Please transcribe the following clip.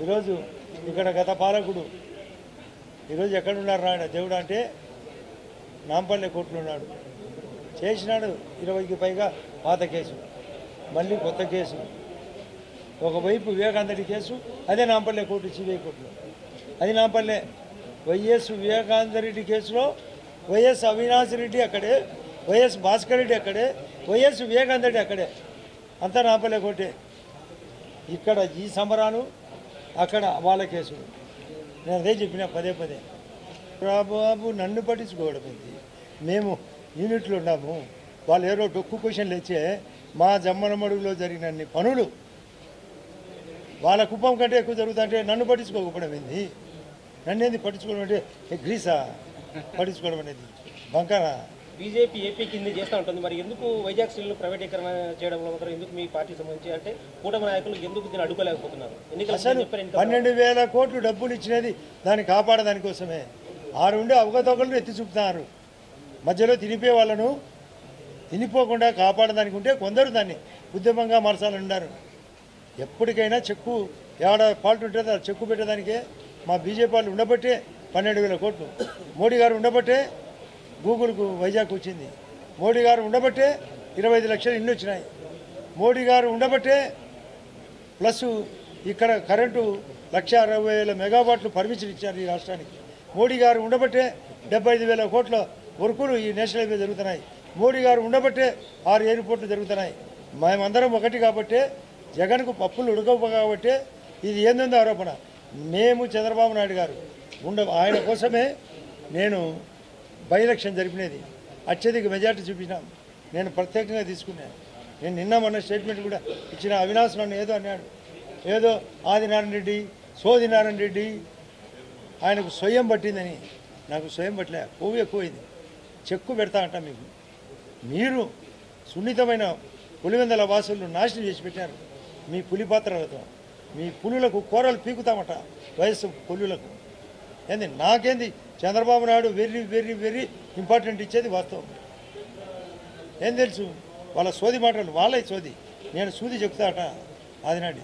ఈరోజు ఇక్కడ గత పాలకుడు ఈరోజు ఎక్కడున్నారు ఆయన దేవుడు అంటే నాంపల్లి కోర్టులో ఉన్నాడు. చేసినాడు 20కి పైగా పాత కేసు, మళ్ళీ కొత్త కేసు. ఒకవైపు వివేకానందరెడ్డి కేసు, అదే నాంపల్లి కోర్టు, సిబిఐ కోర్టులో. అది నాంపల్లె. వైఎస్ వివేకానందరెడ్డి కేసులో వైఎస్ అవినాష్ రెడ్డి అక్కడే, వైఎస్ భాస్కర్ రెడ్డి అక్కడే, వైఎస్ వివేకానందరెడ్డి అక్కడే. అంతా నాంపల్లె కోర్టే. ఇక్కడ ఈ సమరాను, అక్కడ వాళ్ళ కేసులు. నేను అదే చెప్పిన పదే పదే. బాబు నన్ను పట్టించుకోవడమైంది. మేము యూనిట్లో ఉన్నాము. వాళ్ళు ఏదో డొక్కు క్వశ్చన్లు ఇచ్చే మా జమ్మలమడుగులో జరిగిన అన్ని పనులు వాళ్ళ కుప్పం కంటే ఎక్కువ జరుగుతుంటే నన్ను పట్టించుకోకపోవడం ఏంది? నన్ను ఏంది పట్టించుకోవడం అంటే గ్రీసా పట్టించుకోవడం అనేది బంకరా? బీజేపీ ఏపీ కింద చేస్తూ ఉంటుంది. మరి ఎందుకు వైజాగ్ స్టీల్ను ప్రైవేటీకరణ చేయడంలో మాత్రం ఎందుకు మీ పార్టీకి సంబంధించి అంటే కూటమి నాయకులు ఎందుకు దీన్ని అడ్డుకోలేకపోతున్నారు? అసలు 12,000 కోట్లు డబ్బులు ఇచ్చినది దాన్ని కాపాడదానికోసమే. ఆరు ఉండే అవగతవకలను ఎత్తి చూపుతున్నారు. మధ్యలో తినిపే వాళ్ళను తినిపోకుండా కాపాడదానికి ఉంటే కొందరు దాన్ని ఉద్యమంగా మార్చాలన్నారు. ఎప్పటికైనా చెక్కు ఏడ ఫాల్ట్ ఉంటుందో అది చెక్కు పెట్టేదానికే మా బీజేపీ వాళ్ళు ఉండబట్టే 12,000 కోట్లు. మోడీ గారు ఉండబట్టే గూగుల్కు వైజాగ్ వచ్చింది. మోడీ గారు ఉండబట్టే 25 లక్షల ఇళ్ళు వచ్చినాయి. మోడీ గారు ఉండబట్టే ప్లస్ ఇక్కడ కరెంటు 1,60,000 మెగావాట్లు పర్మిషన్ ఇచ్చారు ఈ రాష్ట్రానికి. మోడీ గారు ఉండబట్టే 75,000 కోట్ల వర్కులు ఈ నేషనల్ హైవే జరుగుతున్నాయి. మోడీ గారు ఉండబట్టే 6 ఎయిర్పోర్ట్లు జరుగుతున్నాయి. మేమందరం ఒకటి కాబట్టే, జగన్కు పప్పులు ఉడకవు కాబట్టే ఇది ఏందో ఆరోపణ. మేము చంద్రబాబు నాయుడు గారు ఆయన కోసమే నేను బై ఎలక్షన్ జరిపినది. అత్యధిక మెజార్టీ చూపించినాం. నేను ప్రత్యేకంగా తీసుకున్నాను. నేను నిన్న మొన్న స్టేట్మెంట్ కూడా ఇచ్చిన. అవినాష్ నన్ను ఏదో అన్నాడు, ఏదో ఆదినారాయణ రెడ్డి, సోదినారాయణ రెడ్డి ఆయనకు స్వయం పట్టిందని. నాకు స్వయం పట్టలే, కొవ్వు ఎక్కువైంది. చెక్కు పెడతా అంట మీకు. మీరు సున్నితమైన పులివెందల వాసులను నాశనం చేసి పెట్టారు మీ పులి పాత్రలతో. మీ పులులకు కూరలు పీకుతామట వయస్సు పులులకు. ఏంది నాకేంది? చంద్రబాబు నాయుడు వెర్రీ వెర్రీ వెర్రీ ఇంపార్టెంట్ ఇచ్చేది వాస్తవం. ఏం తెలుసు వాళ్ళ సోది మాటలు, వాళ్ళే సోది. నేను సూది చెప్తాట ఆదినాడి.